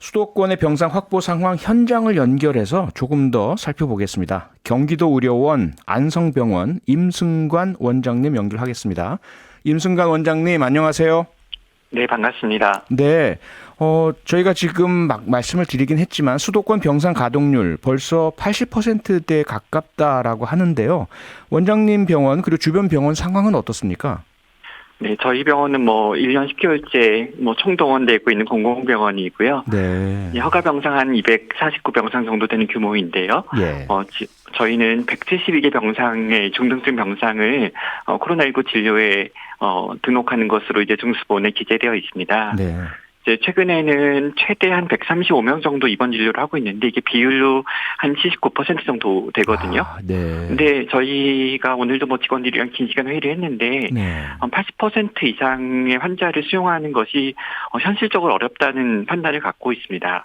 수도권의 병상 확보 상황 현장을 연결해서 조금 더 살펴보겠습니다. 경기도 의료원 안성병원 임승관 원장님 연결하겠습니다. 임승관 원장님 안녕하세요. 네, 반갑습니다. 네, 저희가 지금 막 말씀을 드리긴 했지만 수도권 병상 가동률 벌써 80%대에 가깝다라고 하는데요. 원장님 병원 그리고 주변 병원 상황은 어떻습니까? 네, 저희 병원은 1년 10개월째 총동원되고 있는 공공병원이고요. 네. 허가 병상 한 249병상 정도 되는 규모인데요. 예. 저희는 172개 병상의 중등증 병상을 코로나19 진료에 등록하는 것으로 이제 중수본에 기재되어 있습니다. 네. 최근에는 최대 한 135명 정도 입원 진료를 하고 있는데 이게 비율로 한 79% 정도 되거든요. 네. 근데 저희가 오늘도 직원들이랑 긴 시간 회의를 했는데 네. 80% 이상의 환자를 수용하는 것이 현실적으로 어렵다는 판단을 갖고 있습니다.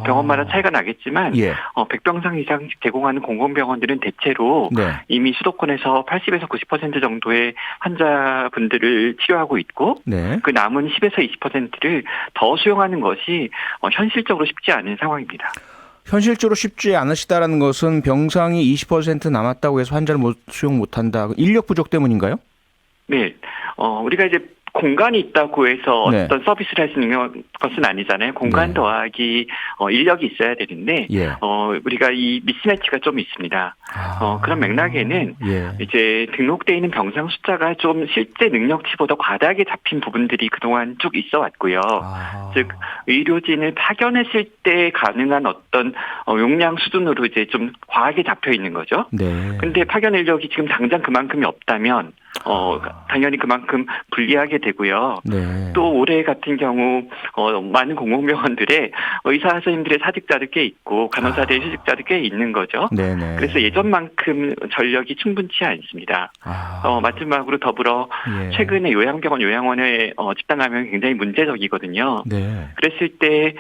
병원마다 차이가 나겠지만 예. 100병상 이상 제공하는 공공병원들은 대체로 네. 이미 수도권에서 80에서 90% 정도의 환자분들을 치료하고 있고 네. 그 남은 10에서 20%를 더 수용하는 것이 현실적으로 쉽지 않은 상황입니다. 현실적으로 쉽지 않으시다라는 것은 병상이 20% 남았다고 해서 환자를 수용 못한다. 인력 부족 때문인가요? 네. 우리가 이제 공간이 있다고 해서 네. 어떤 서비스를 할 수 있는 것은 아니잖아요. 공간 네. 더하기 인력이 있어야 되는데 예. 우리가 이 미스매치가 좀 있습니다. 그런 맥락에는 예. 이제 등록되어 있는 병상 숫자가 좀 실제 능력치보다 과다하게 잡힌 부분들이 그동안 쭉 있어 왔고요. 즉 의료진을 파견했을 때 가능한 어떤 용량 수준으로 이제 좀 과하게 잡혀 있는 거죠. 네. 근데 파견 인력이 지금 당장 그만큼이 없다면 당연히 그만큼 불리하게 되고요. 네. 또 올해 같은 경우 많은 공공병원들에 의사 선생님들의 사직자도 꽤 있고 간호사들의 휴직자도 꽤 있는 거죠. 네네. 그래서 예전만큼 전력이 충분치 않습니다. 마지막으로 더불어 예. 최근에 요양병원, 요양원의 집단 감염이 굉장히 문제적이거든요. 네. 그랬을 때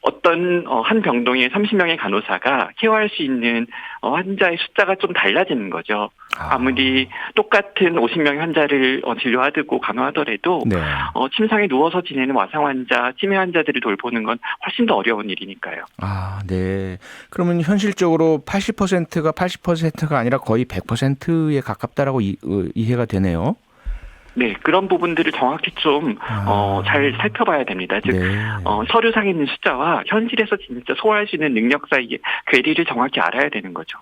어떤 한 병동에 30명의 간호사가 케어할 수 있는 환자의 숫자가 좀 달라지는 거죠. 아무리 똑같은 50명의 환자를 진료하고 간호하더라도 네. 침상에 누워서 지내는 와상 환자, 치매 환자들을 돌보는 건 훨씬 더 어려운 일이니까요. 네. 그러면 현실적으로 80%가 아니라 거의 100%에 가깝다라고 이해가 되네요. 네, 그런 부분들을 정확히 좀 잘 살펴봐야 됩니다. 즉 네. 서류상에 있는 숫자와 현실에서 진짜 소화할 수 있는 능력 사이의 괴리를 정확히 알아야 되는 거죠.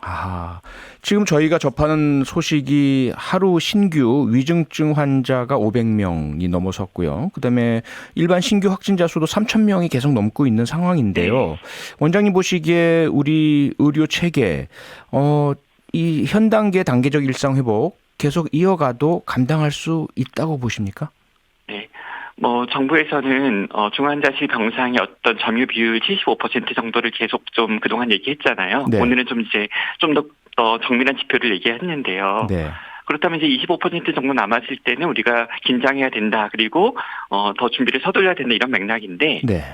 지금 저희가 접하는 소식이 하루 신규 위중증 환자가 500명이 넘어섰고요. 그다음에 일반 신규 확진자 수도 3,000명이 계속 넘고 있는 상황인데요. 네. 원장님 보시기에 우리 의료 체계 이 현 단계 단계적 일상 회복 계속 이어가도 감당할 수 있다고 보십니까? 네. 정부에서는 중환자실 병상의 어떤 점유 비율 75% 정도를 계속 좀 그동안 얘기했잖아요. 네. 오늘은 좀 이제 좀 더 정밀한 지표를 얘기했는데요. 네. 그렇다면 이제 25% 정도 남았을 때는 우리가 긴장해야 된다. 그리고 더 준비를 서둘러야 된다. 이런 맥락인데 네.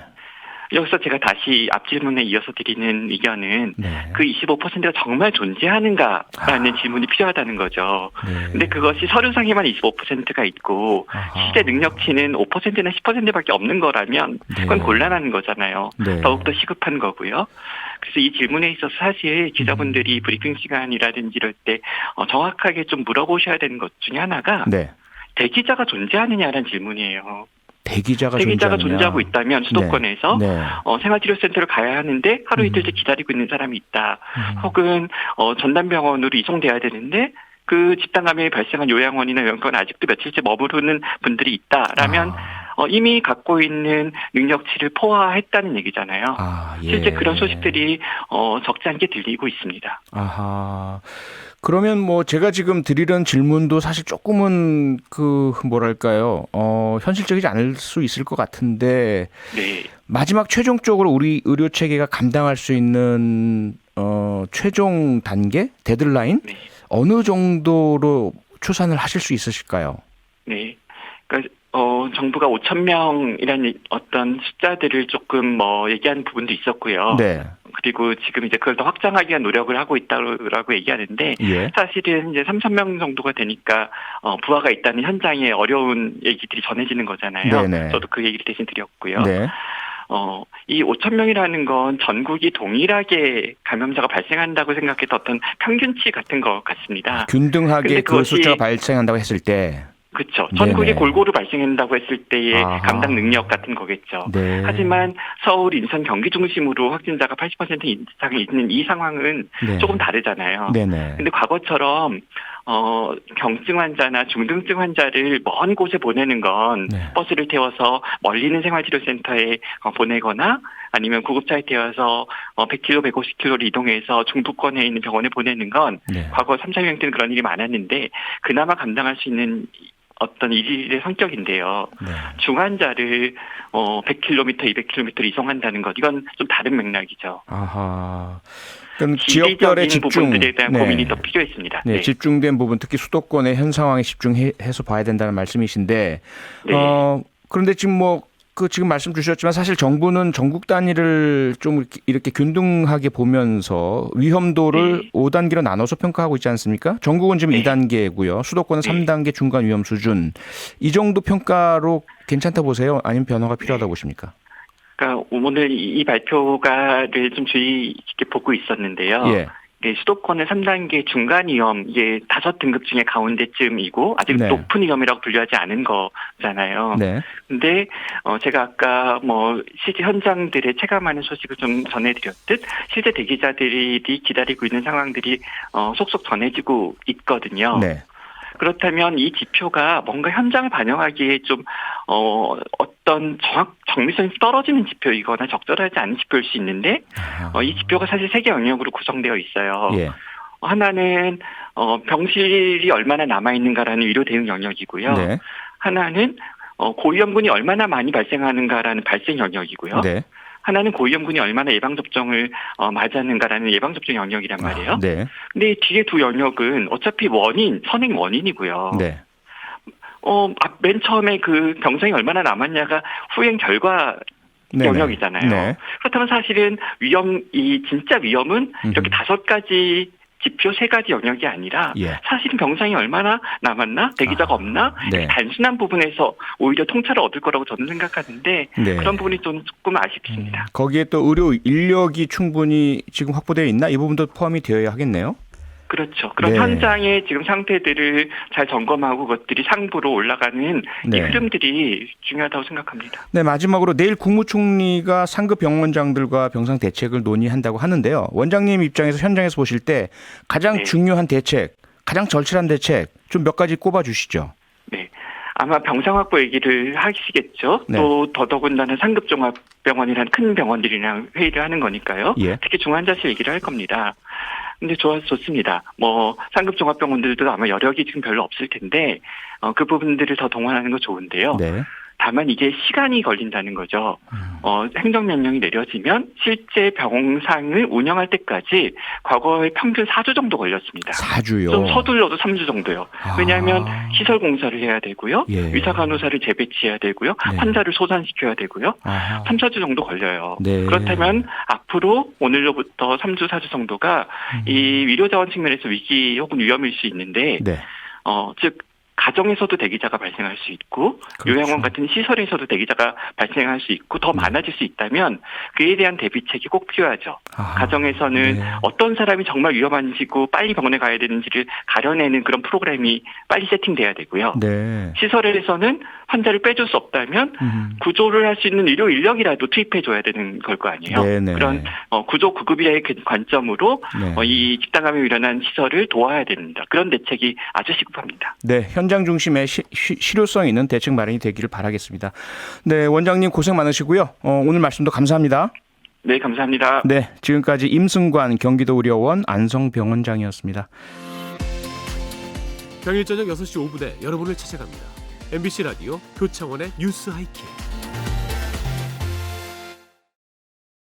여기서 제가 다시 앞 질문에 이어서 드리는 의견은 네. 그 25%가 정말 존재하는가라는 질문이 필요하다는 거죠. 네. 근데 그것이 서류상에만 25%가 있고 실제 능력치는 5%나 10%밖에 없는 거라면 그건 네. 곤란한 거잖아요. 네. 더욱더 시급한 거고요. 그래서 이 질문에 있어서 사실 기자분들이 브리핑 시간이라든지 이럴 때 정확하게 좀 물어보셔야 되는 것 중에 하나가 네. 대기자가 존재하느냐라는 질문이에요. 대기자가 존재하고 있다면 수도권에서 네. 생활치료센터를 가야 하는데 하루 이틀째 기다리고 있는 사람이 있다. 혹은 전담병원으로 이송돼야 되는데 그 집단 감염이 발생한 요양원이나 요양병원 아직도 며칠째 머무르는 분들이 있다라면 이미 갖고 있는 능력치를 포화했다는 얘기잖아요. 예. 실제 그런 소식들이 적지 않게 들리고 있습니다. 그러면 제가 지금 드리는 질문도 사실 조금은 현실적이지 않을 수 있을 것 같은데 네. 마지막 최종적으로 우리 의료 체계가 감당할 수 있는 최종 단계 데드라인 네. 어느 정도로 추산을 하실 수 있으실까요? 네. 그러니까 정부가 5,000명이라는 어떤 숫자들을 조금 얘기하는 부분도 있었고요. 네. 그리고 지금 이제 그걸 더 확장하기 위한 노력을 하고 있다고 얘기하는데 예. 사실은 이제 3,000명 정도가 되니까 부하가 있다는 현장에 어려운 얘기들이 전해지는 거잖아요. 네네. 저도 그 얘기를 대신 드렸고요. 네. 이 5천 명이라는 건 전국이 동일하게 감염자가 발생한다고 생각해서 어떤 평균치 같은 것 같습니다. 균등하게 근데 그 그것이- 숫자가 발생한다고 했을 때. 그렇죠. 전국이 네네. 골고루 발생한다고 했을 때의 아하. 감당 능력 같은 거겠죠. 네. 하지만 서울, 인천, 경기 중심으로 확진자가 80% 이상 있는 이 상황은 네. 조금 다르잖아요. 네네. 근데 과거처럼 경증 환자나 중등증 환자를 먼 곳에 보내는 건 네. 버스를 태워서 멀리 있는 생활치료센터에 보내거나 아니면 구급차에 태워서 100km, 150km를 이동해서 중부권에 있는 병원에 보내는 건 네. 과거 3, 4년 때는 그런 일이 많았는데 그나마 감당할 수 있는 어떤 일의 성격인데요. 네. 중환자를 100km, 200km를 이송한다는 것 이건 좀 다른 맥락이죠. 아하. 그럼 지역별의 지리적인 집중, 부분들에 대한 고민이 더 필요했습니다. 네, 네. 집중된 부분, 특히 수도권의 현 상황에 집중해서 봐야 된다는 말씀이신데, 네. 그런데 지금 지금 말씀 주셨지만 사실 정부는 전국 단위를 좀 이렇게 균등하게 보면서 위험도를 네. 5단계로 나눠서 평가하고 있지 않습니까? 전국은 지금 네. 2단계고요. 수도권은 네. 3단계 중간 위험 수준. 이 정도 평가로 괜찮다 보세요? 아니면 변화가 필요하다 보십니까? 그러니까 오늘 이 발표가를 좀 주의 깊게 보고 있었는데요. 예. 네, 수도권은 3단계 중간 위험, 이게 5등급 중에 가운데쯤이고 아직 네. 높은 위험이라고 분류하지 않은 거잖아요. 네. 근데 제가 아까 실제 현장들의 체감하는 소식을 좀 전해드렸듯 실제 대기자들이 기다리고 있는 상황들이 속속 전해지고 있거든요. 네. 그렇다면 이 지표가 뭔가 현장을 반영하기에 좀 어떤 정밀성이 떨어지는 지표이거나 적절하지 않은 지표일 수 있는데 이 지표가 사실 3개 영역으로 구성되어 있어요. 예. 하나는 병실이 얼마나 남아있는가라는 의료 대응 영역이고요. 네. 하나는 고위험군이 얼마나 많이 발생하는가라는 발생 영역이고요. 네. 하나는 고위험군이 얼마나 예방접종을 맞았는가라는 예방접종 영역이란 말이에요. 네. 근데 뒤에 두 영역은 어차피 선행 원인이고요. 네. 맨 처음에 그 병상이 얼마나 남았냐가 후행 결과 네네. 영역이잖아요. 네. 그렇다면 사실은 진짜 위험은 이렇게 5가지 지표 3가지 영역이 아니라 예. 사실은 병상이 얼마나 남았나 대기자가 없나 네. 단순한 부분에서 오히려 통찰을 얻을 거라고 저는 생각하는데 네. 그런 부분이 좀 조금 아쉽습니다. 거기에 또 의료 인력이 충분히 지금 확보되어 있나? 이 부분도 포함이 되어야 하겠네요. 그렇죠. 그런 네. 현장의 지금 상태들을 잘 점검하고 그것들이 상부로 올라가는 이 네. 흐름들이 중요하다고 생각합니다. 네, 마지막으로 내일 국무총리가 상급 병원장들과 병상 대책을 논의한다고 하는데요. 원장님 입장에서 현장에서 보실 때 가장 네. 중요한 대책, 가장 절실한 대책 좀 몇 가지 꼽아 주시죠. 네. 아마 병상 확보 얘기를 하시겠죠. 네. 또 더더군다나 상급 종합병원이라는 큰 병원들이랑 회의를 하는 거니까요. 예. 특히 중환자실 얘기를 할 겁니다. 근데 좋습니다. 상급 종합병원들도 아마 여력이 지금 별로 없을 텐데 그 부분들을 더 동원하는 거 좋은데요. 네. 다만 이게 시간이 걸린다는 거죠. 행정명령이 내려지면 실제 병상을 운영할 때까지 과거에 평균 4주 정도 걸렸습니다. 4주요. 좀 서둘러도 3주 정도요. 왜냐하면 시설 공사를 해야 되고요. 예. 의사간호사를 재배치해야 되고요. 네. 환자를 소산시켜야 되고요. 아하. 3, 4주 정도 걸려요. 네. 그렇다면 앞으로 오늘로부터 3주, 4주 정도가 이 의료자원 측면에서 위기 혹은 위험일 수 있는데 네. 즉 가정에서도 대기자가 발생할 수 있고 그렇죠. 요양원 같은 시설에서도 대기자가 발생할 수 있고 더 많아질 수 있다면 그에 대한 대비책이 꼭 필요하죠. 아하. 가정에서는 네. 어떤 사람이 정말 위험한지고 빨리 병원에 가야 되는지를 가려내는 그런 프로그램이 빨리 세팅돼야 되고요. 네. 시설에서는 환자를 빼줄 수 없다면 구조를 할 수 있는 의료 인력이라도 투입해줘야 되는 걸 거 아니에요. 네네. 그런 구조 구급의 관점으로 네. 이 집단감염이 일어난 시설을 도와야 됩니다. 그런 대책이 아주 시급합니다. 네, 현장 중심의 실효성 있는 대책 마련이 되기를 바라겠습니다. 네, 원장님 고생 많으시고요. 오늘 말씀도 감사합니다. 네, 감사합니다. 네, 지금까지 임승관 경기도의료원 안성병원장이었습니다. 평일 저녁 6시 5분에 여러분을 찾아갑니다. MBC 라디오 교창원의 뉴스 하이킥.